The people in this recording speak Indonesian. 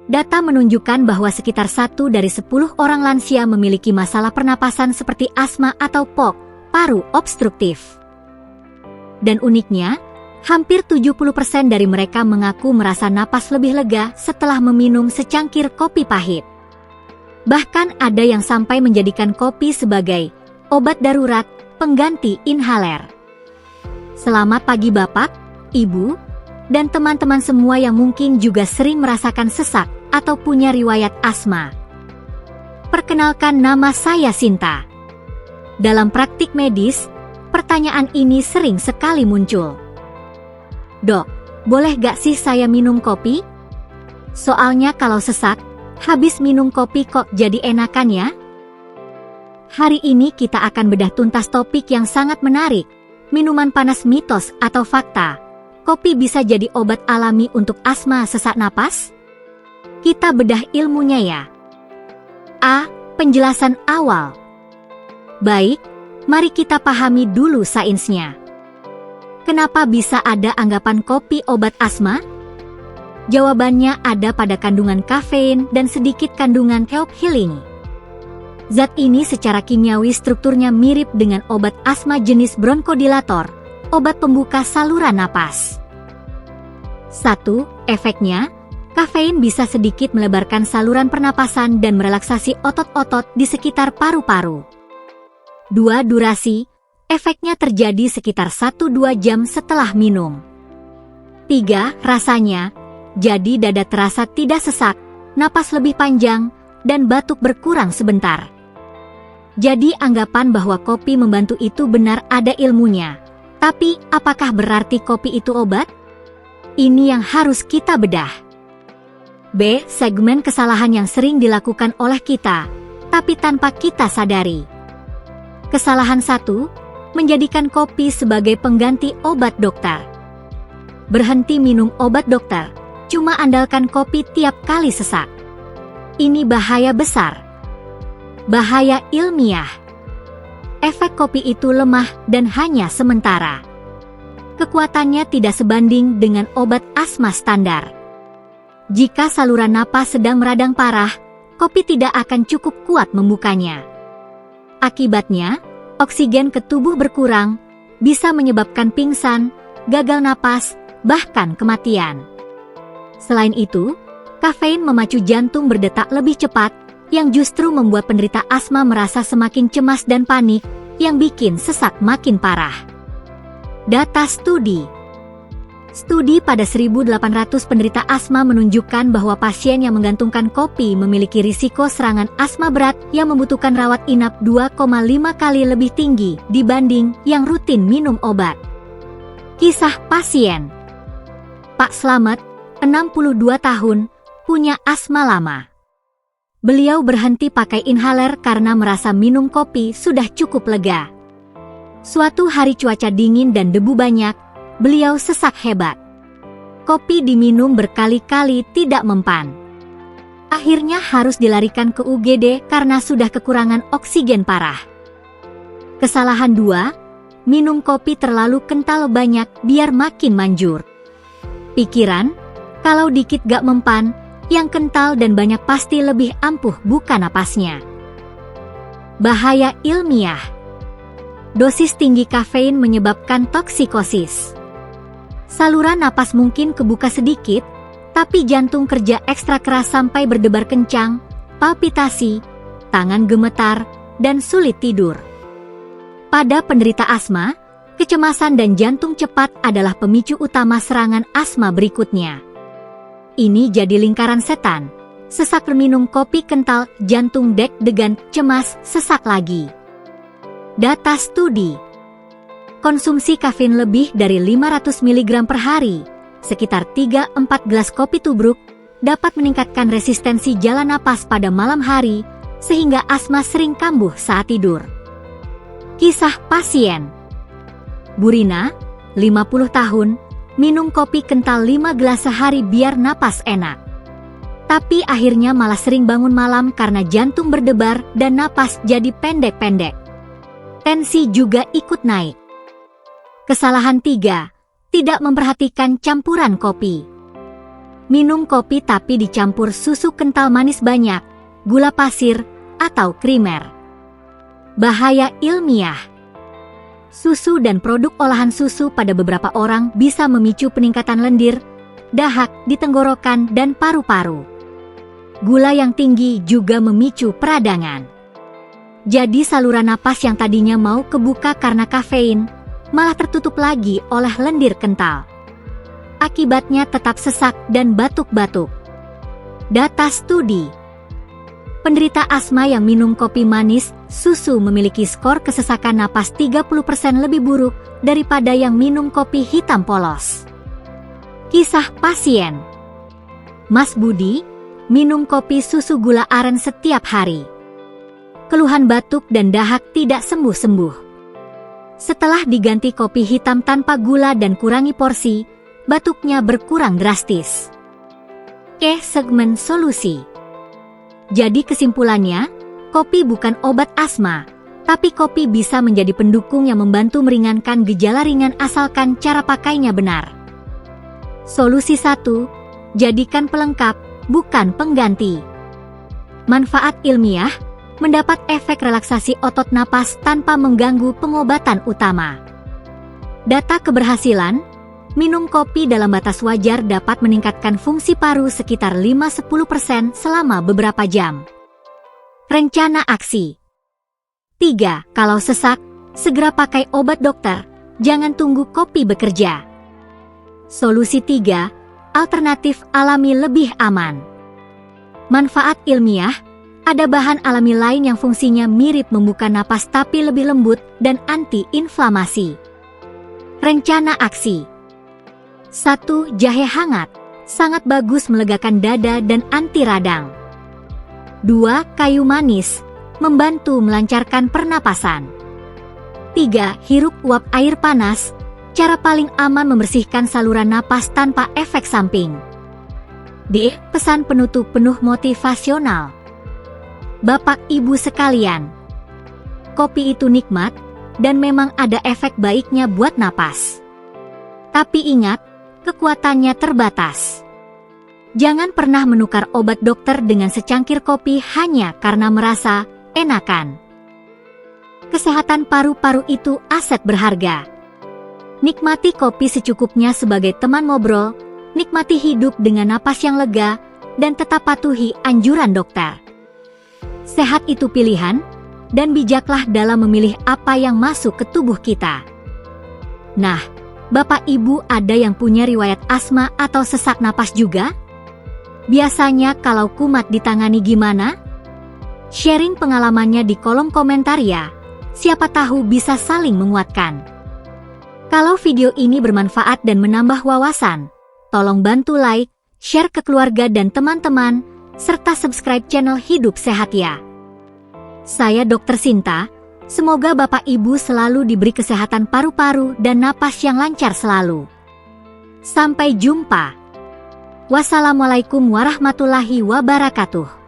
Data menunjukkan bahwa sekitar 1 dari 10 orang lansia memiliki masalah pernapasan seperti asma atau POK, paru obstruktif. Dan uniknya, hampir 70% dari mereka mengaku merasa napas lebih lega setelah meminum secangkir kopi pahit. Bahkan ada yang sampai menjadikan kopi sebagai obat darurat pengganti inhaler. Selamat pagi Bapak, Ibu, dan teman-teman semua yang mungkin juga sering merasakan sesak atau punya riwayat asma. Perkenalkan, nama saya Sinta. Dalam praktik medis, pertanyaan ini sering sekali muncul. Dok, boleh gak sih saya minum kopi? Soalnya kalau sesak, habis minum kopi kok jadi enakan ya? Hari ini kita akan bedah tuntas topik yang sangat menarik, minuman panas mitos atau fakta. Kopi bisa jadi obat alami untuk asma sesak napas? Kita bedah ilmunya ya. A. Penjelasan awal. Baik, mari kita pahami dulu sainsnya. Kenapa bisa ada anggapan kopi obat asma? Jawabannya ada pada kandungan kafein dan sedikit kandungan theophylline. Zat ini secara kimiawi strukturnya mirip dengan obat asma jenis bronchodilator, obat pembuka saluran napas. 1. Efeknya, kafein bisa sedikit melebarkan saluran pernapasan dan merelaksasi otot-otot di sekitar paru-paru. 2. Durasi, efeknya terjadi sekitar 1-2 jam setelah minum. 3. Rasanya, jadi dada terasa tidak sesak, napas lebih panjang, dan batuk berkurang sebentar. Jadi anggapan bahwa kopi membantu itu benar ada ilmunya. Tapi, apakah berarti kopi itu obat? Ini yang harus kita bedah. B. Segmen kesalahan yang sering dilakukan oleh kita, tapi tanpa kita sadari. Kesalahan 1, menjadikan kopi sebagai pengganti obat dokter. Berhenti minum obat dokter, cuma andalkan kopi tiap kali sesak. Ini bahaya besar. Bahaya ilmiah. Efek kopi itu lemah dan hanya sementara. Kekuatannya tidak sebanding dengan obat asma standar. Jika saluran napas sedang meradang parah, kopi tidak akan cukup kuat membukanya. Akibatnya, oksigen ke tubuh berkurang, bisa menyebabkan pingsan, gagal napas, bahkan kematian. Selain itu, kafein memacu jantung berdetak lebih cepat, yang justru membuat penderita asma merasa semakin cemas dan panik, yang bikin sesak makin parah. Data studi. Studi pada 1.800 penderita asma menunjukkan bahwa pasien yang menggantungkan kopi memiliki risiko serangan asma berat yang membutuhkan rawat inap 2,5 kali lebih tinggi dibanding yang rutin minum obat. Kisah pasien. Pak Slamet, 62 tahun, punya asma lama. Beliau berhenti pakai inhaler karena merasa minum kopi sudah cukup lega. Suatu hari cuaca dingin dan debu banyak, beliau sesak hebat. Kopi diminum berkali-kali tidak mempan. Akhirnya harus dilarikan ke UGD karena sudah kekurangan oksigen parah. Kesalahan 2, minum kopi terlalu kental banyak biar makin manjur. Pikiran, kalau dikit gak mempan, yang kental dan banyak pasti lebih ampuh bukan napasnya. Bahaya ilmiah. Dosis tinggi kafein menyebabkan toksikosis. Saluran napas mungkin kebuka sedikit, tapi jantung kerja ekstra keras sampai berdebar kencang, palpitasi, tangan gemetar, dan sulit tidur. Pada penderita asma, kecemasan dan jantung cepat adalah pemicu utama serangan asma berikutnya. Ini jadi lingkaran setan. Sesak minum kopi kental, jantung deg-degan, cemas, sesak lagi. Data studi. Konsumsi kafein lebih dari 500 mg per hari, sekitar 3-4 gelas kopi tubruk, dapat meningkatkan resistensi jalan napas pada malam hari, sehingga asma sering kambuh saat tidur. Kisah pasien. Bu Rina, 50 tahun, minum kopi kental 5 gelas sehari biar napas enak. Tapi akhirnya malah sering bangun malam karena jantung berdebar dan napas jadi pendek-pendek. Tensi juga ikut naik. Kesalahan 3, tidak memperhatikan campuran kopi. Minum kopi tapi dicampur susu kental manis banyak, gula pasir, atau krimer. Bahaya ilmiah. Susu dan produk olahan susu pada beberapa orang bisa memicu peningkatan lendir, dahak di tenggorokan dan paru-paru. Gula yang tinggi juga memicu peradangan. Jadi saluran napas yang tadinya mau kebuka karena kafein, malah tertutup lagi oleh lendir kental. Akibatnya tetap sesak dan batuk-batuk. Data studi. Penderita asma yang minum kopi manis, susu memiliki skor kesesakan napas 30% lebih buruk daripada yang minum kopi hitam polos. Kisah pasien. Mas Budi, minum kopi susu gula aren setiap hari. Keluhan batuk dan dahak tidak sembuh-sembuh. Setelah diganti kopi hitam tanpa gula dan kurangi porsi, batuknya berkurang drastis. Segmen solusi. Jadi kesimpulannya, kopi bukan obat asma, tapi kopi bisa menjadi pendukung yang membantu meringankan gejala ringan asalkan cara pakainya benar. Solusi 1, jadikan pelengkap, bukan pengganti. Manfaat ilmiah, mendapat efek relaksasi otot napas tanpa mengganggu pengobatan utama. Data keberhasilan, minum kopi dalam batas wajar dapat meningkatkan fungsi paru sekitar 5-10% selama beberapa jam. Rencana aksi. 3. Kalau sesak, segera pakai obat dokter, jangan tunggu kopi bekerja. Solusi 3, alternatif alami lebih aman. Manfaat ilmiah, ada bahan alami lain yang fungsinya mirip membuka napas tapi lebih lembut dan anti-inflamasi. Rencana aksi. 1. Jahe hangat, sangat bagus melegakan dada dan anti radang. 2. Kayu manis, membantu melancarkan pernapasan. 3. Hirup uap air panas, cara paling aman membersihkan saluran napas tanpa efek samping. D. Pesan penutup penuh motivasional. Bapak Ibu sekalian, kopi itu nikmat, dan memang ada efek baiknya buat napas. Tapi ingat, kekuatannya terbatas. Jangan pernah menukar obat dokter dengan secangkir kopi hanya karena merasa enakan. Kesehatan paru-paru itu aset berharga. Nikmati kopi secukupnya sebagai teman ngobrol, nikmati hidup dengan napas yang lega, dan tetap patuhi anjuran dokter. Sehat itu pilihan, dan bijaklah dalam memilih apa yang masuk ke tubuh kita. Nah, Bapak Ibu ada yang punya riwayat asma atau sesak napas juga? Biasanya kalau kumat ditangani gimana? Sharing pengalamannya di kolom komentar ya, siapa tahu bisa saling menguatkan. Kalau video ini bermanfaat dan menambah wawasan, tolong bantu like, share ke keluarga dan teman-teman, serta subscribe channel Hidup Sehat ya. Saya Dr. Sinta. Semoga Bapak Ibu selalu diberi kesehatan paru-paru dan napas yang lancar selalu. Sampai jumpa. Wassalamualaikum warahmatullahi wabarakatuh.